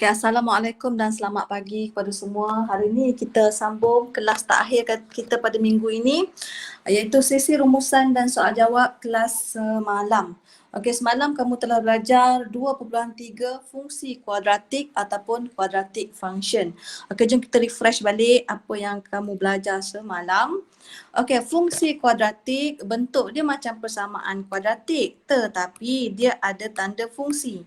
Okey, Assalamualaikum dan selamat pagi kepada semua. Hari ini kita sambung kelas terakhir kita pada minggu ini, iaitu sesi rumusan dan soal jawab kelas semalam. Okey, semalam kamu telah belajar 2.3 fungsi kuadratik ataupun quadratic function. Okey, jom kita refresh balik apa yang kamu belajar semalam. Okey, fungsi kuadratik bentuk dia macam persamaan kuadratik, tetapi dia ada tanda fungsi.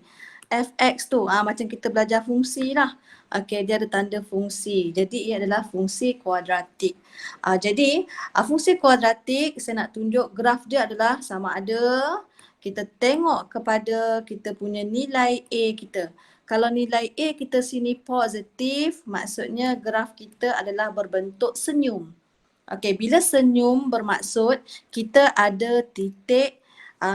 Fx tu macam kita belajar fungsi lah. Okey, dia ada tanda fungsi. Jadi ia adalah fungsi kuadratik. Jadi fungsi kuadratik saya nak tunjuk graf dia adalah sama ada kita tengok kepada kita punya nilai A kita. Kalau nilai A kita sini positif, maksudnya graf kita adalah berbentuk senyum. Okey, bila senyum bermaksud kita ada titik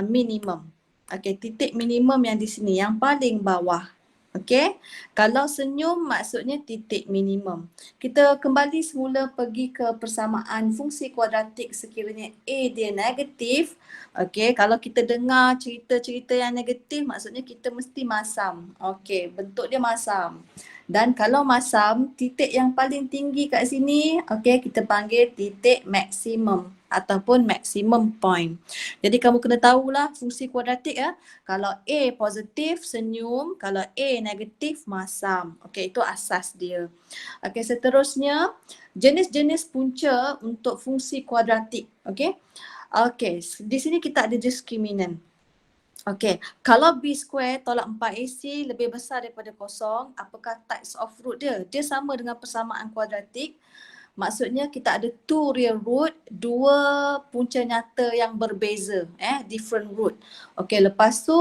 minimum. Okey, titik minimum yang di sini, yang paling bawah. Okey, kalau senyum maksudnya titik minimum. Kita kembali semula pergi ke persamaan fungsi kuadratik sekiranya A dia negatif. Okey, kalau kita dengar cerita-cerita yang negatif maksudnya kita mesti masam. Okey, bentuk dia masam. Dan kalau masam, titik yang paling tinggi kat sini, okey, kita panggil titik maksimum ataupun maximum point. Jadi kamu kena tahulah fungsi kuadratik ya. Kalau A positif senyum, kalau A negatif masam. Okey, itu asas dia. Okey, seterusnya jenis-jenis punca untuk fungsi kuadratik. Okey. Okey, di sini kita ada diskriminan. Okey, kalau B square tolak 4AC lebih besar daripada kosong, apakah types of root dia? Dia sama dengan persamaan kuadratik. Maksudnya kita ada two real root, dua punca nyata yang berbeza, different root. Okey, lepas tu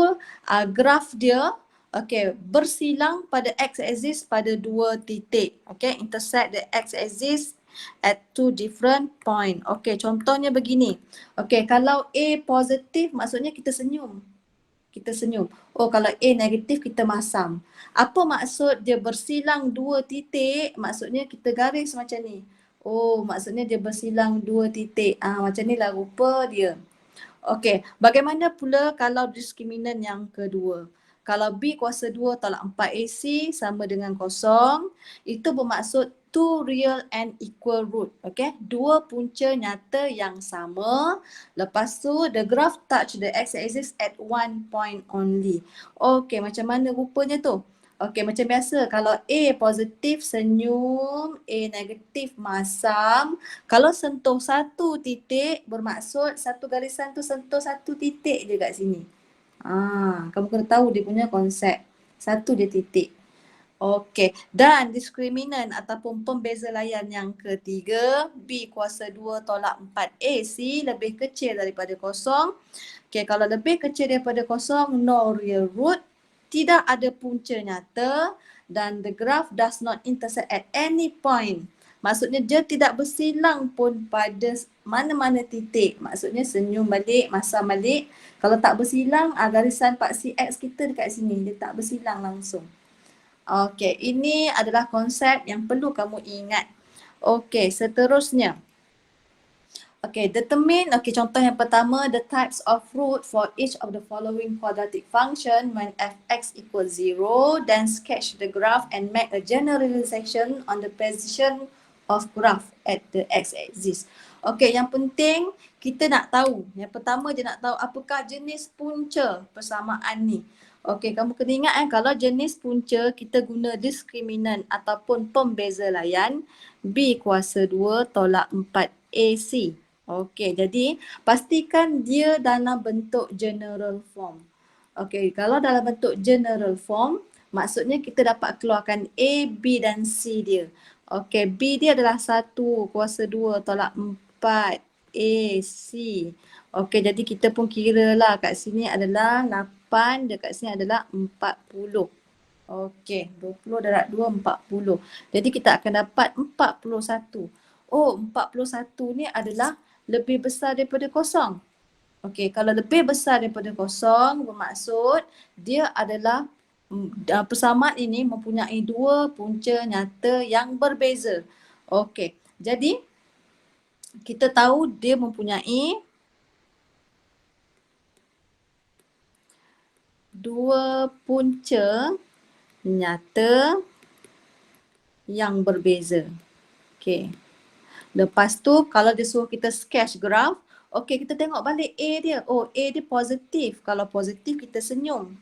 graf dia bersilang pada x-axis pada dua titik. Okey, intersect the x-axis at two different point. Okey, contohnya begini. Okey, kalau A positif maksudnya kita senyum. Kita senyum. Oh, kalau A negatif kita masam. Apa maksud dia bersilang dua titik? Maksudnya kita garis macam ni. Oh, maksudnya dia bersilang dua titik. Macam ni lah rupa dia. Okey, bagaimana pula kalau diskriminan yang kedua? Kalau B kuasa 2 tolak 4AC sama dengan kosong, itu bermaksud two real and equal root. Okey, dua punca nyata yang sama. Lepas tu the graph touch the x-axis at one point only. Okey, macam mana rupanya tu? Okey, macam biasa kalau A positif senyum, A negatif masam. Kalau sentuh satu titik bermaksud satu garisan tu sentuh satu titik je kat sini. Kamu kena tahu dia punya konsep. Satu dia titik. Okey, dan diskriminan ataupun pembeza layan yang ketiga, B kuasa 2 tolak 4 AC lebih kecil daripada kosong. Okey, kalau lebih kecil daripada kosong, no real root, tidak ada punca nyata dan the graph does not intersect at any point. Maksudnya dia tidak bersilang pun pada mana-mana titik. Maksudnya senyum balik, masam balik. Kalau tak bersilang, garisan paksi X kita dekat sini. Dia tak bersilang langsung. Okey, ini adalah konsep yang perlu kamu ingat. Okey, seterusnya. Contoh yang pertama, the types of root for each of the following quadratic function when fx equals 0, then sketch the graph and make a generalization on the position of graph at the x-axis. Okey, yang penting kita nak tahu. Yang pertama dia nak tahu apakah jenis punca persamaan ni. Okey, kamu kena ingat kalau jenis punca kita guna diskriminan ataupun pembeza layan B kuasa 2 tolak 4 AC. Okey, jadi pastikan dia dalam bentuk general form. Okey, kalau dalam bentuk general form, maksudnya kita dapat keluarkan A, B dan C dia. Okey, B dia adalah 1 kuasa 2 tolak 4 AC. Okey, jadi kita pun kira lah kat sini adalah 8, dekat sini adalah 40. Okey, 20 darab 2, 40. Jadi kita akan dapat 41. Oh, 41 ni adalah lebih besar daripada kosong. Okey, kalau lebih besar daripada kosong bermaksud dia adalah persamaan ini mempunyai dua punca nyata yang berbeza. Okey, jadi kita tahu dia mempunyai dua punca nyata yang berbeza. Okay. Lepas tu kalau dia suruh kita sketch graph, okay, kita tengok balik A dia. Oh, A dia positif. Kalau positif kita senyum.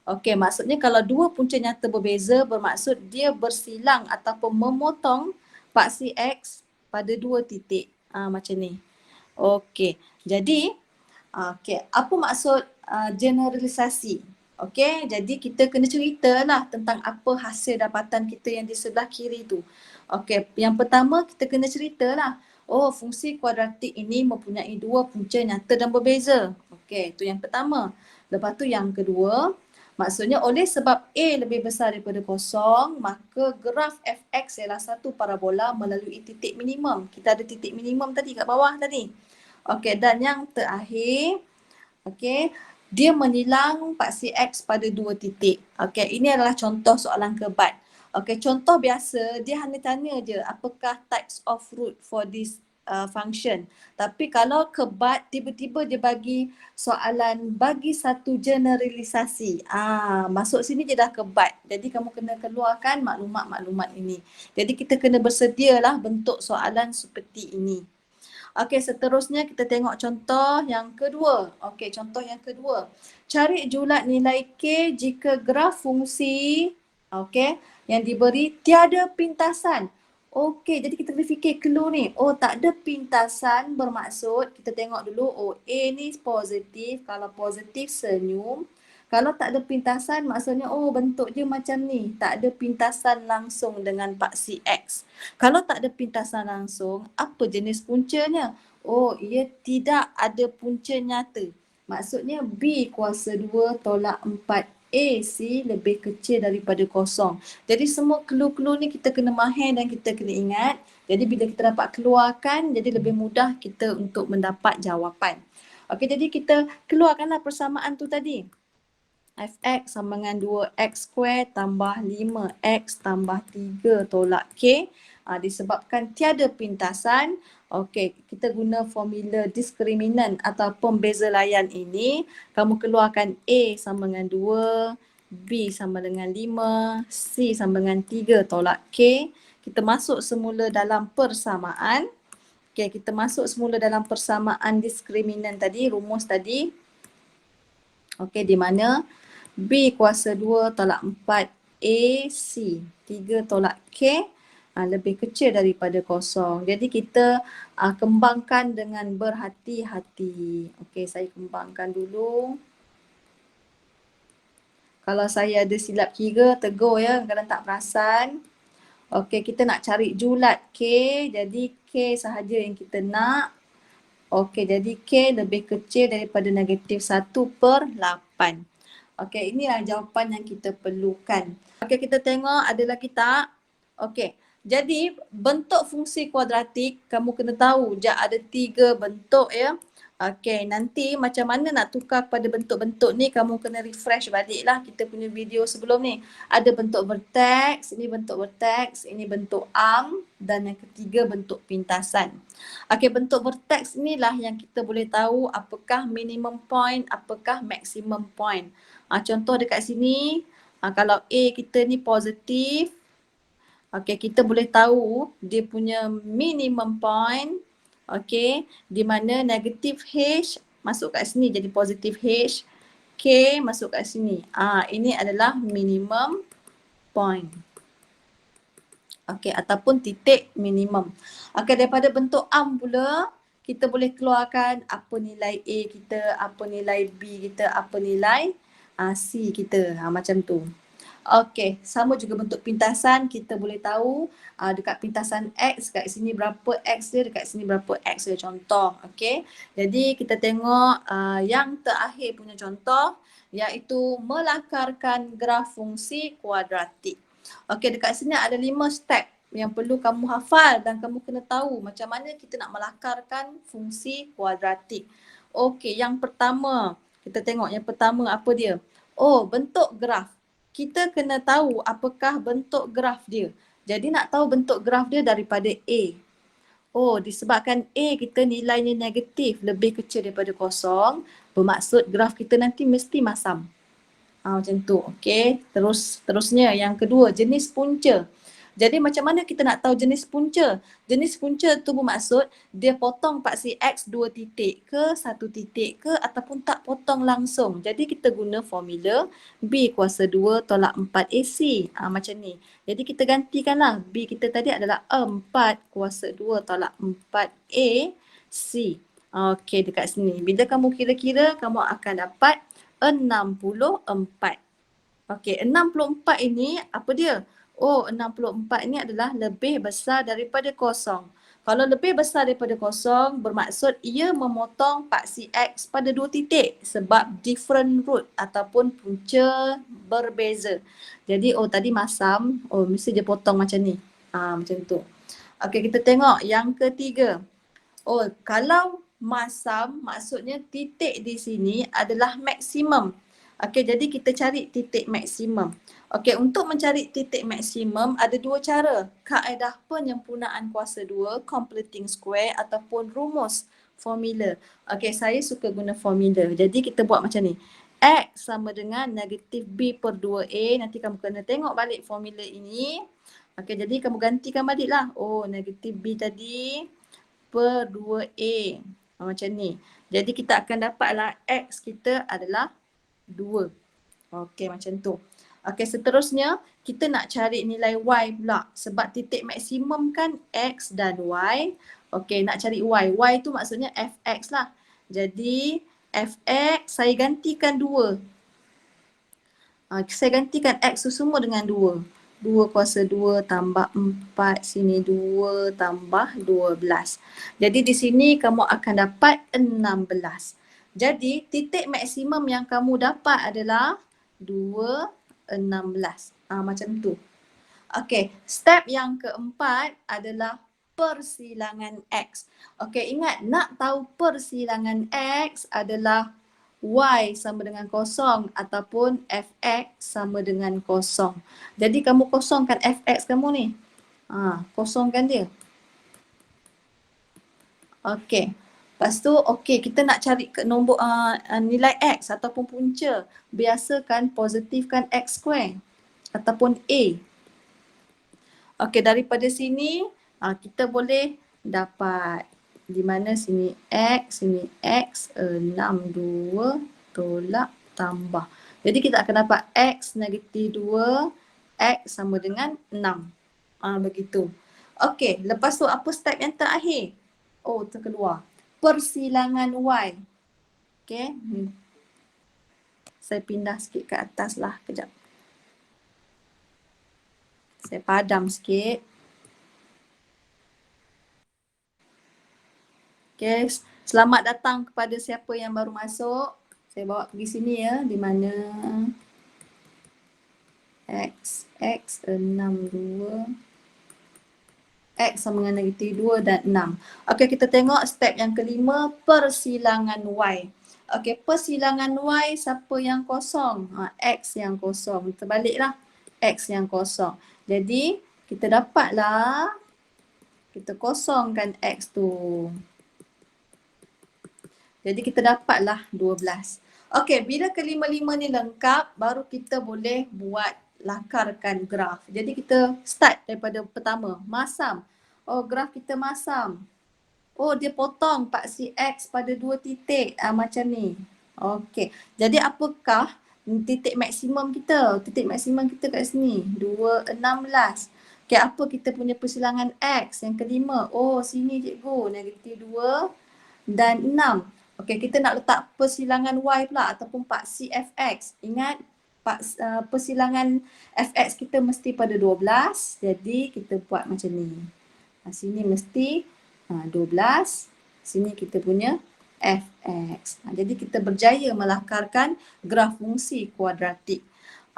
Okay, maksudnya kalau dua punca nyata berbeza bermaksud dia bersilang ataupun memotong paksi X pada dua titik. Macam ni. Okay, jadi apa maksud generalisasi? Okay, jadi kita kena ceritalah tentang apa hasil dapatan kita yang di sebelah kiri tu. Okay, yang pertama kita kena ceritalah. Oh, fungsi kuadratik ini mempunyai dua punca nyata dan berbeza. Okay, itu yang pertama. Lepas tu yang kedua, maksudnya oleh sebab A lebih besar daripada kosong, maka graf fx ialah satu parabola melalui titik minimum. Kita ada titik minimum tadi kat bawah tadi. Okey, dan yang terakhir, okey, dia menilang paksi X pada dua titik. Okey, ini adalah contoh soalan kebat. Okey, contoh biasa dia hanya tanya je apakah types of root for this function. Tapi kalau kebat tiba-tiba dia bagi soalan bagi satu generalisasi. Masuk sini je dah kebat. Jadi kamu kena keluarkan maklumat-maklumat ini. Jadi kita kena bersedialah bentuk soalan seperti ini. Okey, seterusnya kita tengok contoh yang kedua. Okey, contoh yang kedua. Cari julat nilai K jika graf fungsi yang diberi tiada pintasan. Okey, jadi kita boleh fikir clue ni. Oh, tak ada pintasan bermaksud kita tengok dulu. Oh, A ni positif. Kalau positif senyum. Kalau tak ada pintasan maksudnya bentuk dia macam ni. Tak ada pintasan langsung dengan paksi X. Kalau tak ada pintasan langsung, apa jenis puncanya? Oh, ia tidak ada punca nyata. Maksudnya B kuasa 2 tolak 4 AC lebih kecil daripada kosong. Jadi semua clue-clue ni kita kena mahir dan kita kena ingat. Jadi bila kita dapat keluarkan, jadi lebih mudah kita untuk mendapat jawapan. Okey, jadi kita keluarkanlah persamaan tu tadi. Fx sama dengan 2x square tambah 5x tambah 3 tolak k. Disebabkan tiada pintasan, okey, kita guna formula diskriminan atau pembeza layan ini. Kamu keluarkan A sama dengan 2, B sama dengan 5, C sama dengan 3 tolak K. Kita masuk semula dalam persamaan. Okey, kita masuk semula dalam persamaan diskriminan tadi, rumus tadi. Okey, di mana B kuasa 2 tolak 4 AC 3 tolak K lebih kecil daripada kosong. Jadi kita kembangkan dengan berhati-hati. Okey, saya kembangkan dulu. Kalau saya ada silap kira, tegur ya, kadang tak perasan. Okey, kita nak cari julat K. Jadi K sahaja yang kita nak. Okey, jadi K lebih kecil daripada negatif 1/8. Okey, inilah jawapan yang kita perlukan. Okey, kita tengok ada lagi tak? Okey, jadi bentuk fungsi kuadratik kamu kena tahu ada 3 bentuk ya. Okey, nanti macam mana nak tukar pada bentuk-bentuk ni kamu kena refresh baliklah kita punya video sebelum ni. Ada bentuk vertex, ini bentuk vertex, ini bentuk arm dan yang ketiga bentuk pintasan. Okey, bentuk vertex inilah yang kita boleh tahu apakah minimum point, apakah maximum point. Contoh dekat sini, kalau A kita ni positif, okey, kita boleh tahu dia punya minimum point, okey, di mana negatif H masuk kat sini jadi positif H, K masuk kat sini. Ini adalah minimum point. Okey, ataupun titik minimum. Okey, daripada bentuk arm pula, kita boleh keluarkan apa nilai A kita, apa nilai B kita, apa nilai C kita. Macam tu. Okey, sama juga bentuk pintasan, kita boleh tahu dekat pintasan X, kat sini berapa X dia, dekat sini berapa X dia, contoh. Okey, jadi kita tengok yang terakhir punya contoh iaitu melakarkan graf fungsi kuadratik. Okey, dekat sini ada 5 step yang perlu kamu hafal dan kamu kena tahu macam mana kita nak melakarkan fungsi kuadratik. Okey, yang pertama, kita tengok yang pertama apa dia? Oh, bentuk graf. Kita kena tahu apakah bentuk graf dia. Jadi nak tahu bentuk graf dia daripada A. Oh, disebabkan A kita nilainya negatif lebih kecil daripada kosong, bermaksud graf kita nanti mesti masam. Macam tu. Okey. Terusnya yang kedua, jenis punca. Jadi macam mana kita nak tahu jenis punca? Jenis punca tu bermaksud dia potong paksi X 2 titik ke 1 titik ke ataupun tak potong langsung. Jadi kita guna formula B kuasa 2 tolak 4 AC. Macam ni. Jadi kita gantikanlah. B kita tadi adalah 4 kuasa 2 tolak 4 AC. Okey, dekat sini. Bila kamu kira-kira, kamu akan dapat 64. Okey, 64 ini apa dia? Oh, 64 ini adalah lebih besar daripada kosong. Kalau lebih besar daripada kosong, bermaksud ia memotong paksi X pada 2 titik sebab different root ataupun punca berbeza. Jadi, tadi masam, mesti dia potong macam ni. Macam tu. Okey, kita tengok yang ketiga. Kalau masam, maksudnya titik di sini adalah maksimum. Okey, jadi kita cari titik maksimum. Okey, untuk mencari titik maksimum ada dua cara. Kaedah penyempurnaan kuasa 2, completing square ataupun rumus formula. Okey, saya suka guna formula. Jadi kita buat macam ni. X sama dengan negatif B per 2A. Nanti kamu kena tengok balik formula ini. Okey, jadi kamu gantikan baliklah. Negatif B tadi per 2A. Macam ni. Jadi kita akan dapatlah X kita adalah 2. Okey, macam tu. Okey, seterusnya kita nak cari nilai Y pula. Sebab titik maksimum kan X dan Y. Okey, nak cari Y. Y tu maksudnya Fx lah. Jadi Fx saya gantikan 2. Saya gantikan X tu semua dengan 2. 2 kuasa 2 tambah 4, sini 2 tambah 12. Jadi di sini kamu akan dapat 16. Jadi titik maksimum yang kamu dapat adalah 2, 16. Macam tu. Okey, step yang keempat adalah persilangan X. Okey, ingat nak tahu persilangan X adalah Y sama dengan kosong ataupun Fx sama dengan kosong. Jadi kamu kosongkan Fx kamu ni. Kosongkan dia. Okey. Lepas tu kita nak cari nombor nilai X ataupun punca. Biasakan positifkan X square ataupun A. Okey, daripada sini kita boleh dapat di mana sini X 62 tolak tambah. Jadi kita akan dapat X negatif 2, X sama dengan 6. Begitu. Okey, lepas tu apa step yang terakhir? Terkeluar. Persilangan Y. Okey. Saya pindah sikit ke atas lah. Kejap. Saya padam sikit. Okay, selamat datang kepada siapa yang baru masuk. Saya bawa pergi sini ya, di mana X 62, X sama dengan negatif 2 dan 6. Okey, kita tengok step yang kelima, persilangan Y. Okey, persilangan Y siapa yang kosong? X yang kosong. Terbaliklah, X yang kosong. Jadi, kita dapatlah, kita kosongkan X tu. Jadi kita dapatlah 12. Okey, bila kelima-lima ni lengkap, baru kita boleh buat lakarkan graf. Jadi kita start daripada pertama, masam. Graf kita masam. Dia potong paksi X pada 2 titik macam ni. Okey, jadi apakah titik maksimum kita? Titik maksimum kita kat sini, 2, 16. Okey, apa kita punya persilangan X yang kelima? Sini cikgu, negatif 2 dan 6. Okey, kita nak letak persilangan Y pula ataupun paksi Fx. Ingat persilangan Fx kita mesti pada 12. Jadi kita buat macam ni. Sini mesti 12. Sini kita punya Fx. Jadi kita berjaya melakarkan graf fungsi kuadratik.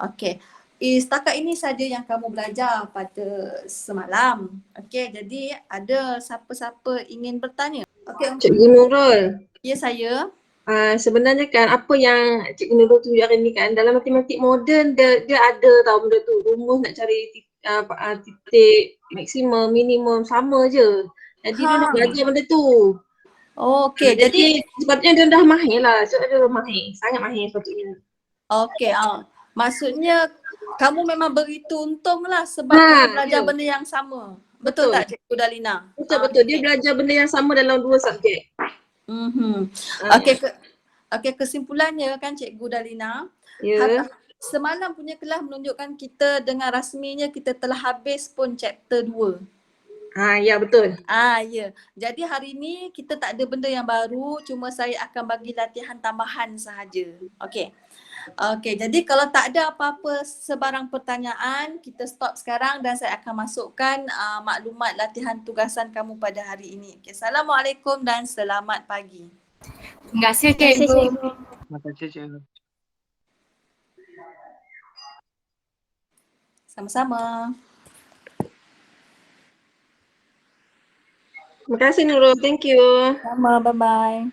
Okey. Setakat ini saja yang kamu belajar pada semalam. Okey, jadi ada siapa-siapa ingin bertanya? Okey, Cikgu Nurul. Ya, saya. Sebenarnya kan apa yang Cikgu Nurul tunjuk hari ni kan, dalam matematik moden dia ada tau benda tu. Rumus nak cari titik maksimum, minimum sama je. Jadi dia nak belajar benda tu. Okey, jadi sepatutnya dia dah mahir lah. Dia mahir, sangat mahir sepatutnya. okey, Maksudnya kamu memang begitu untung lah sebab kamu belajar Ya. benda yang sama. Betul tak Cikgu Dalina? Betul. Dia belajar benda yang sama dalam 2 subjek. Okey, kesimpulannya kan Cikgu Dalina, Ya. semalam punya kelas menunjukkan kita dengan rasminya kita telah habis pun chapter 2. Ya betul. Ya. Jadi hari ni kita tak ada benda yang baru, cuma saya akan bagi latihan tambahan sahaja. Okey. Jadi kalau tak ada apa-apa sebarang pertanyaan, kita stop sekarang dan saya akan masukkan maklumat latihan tugasan kamu pada hari ini. Okey, Assalamualaikum dan selamat pagi. Terima kasih cikgu. Terima kasih cikgu. Sama-sama. Terima kasih Nurul. Thank you. Sama, bye-bye.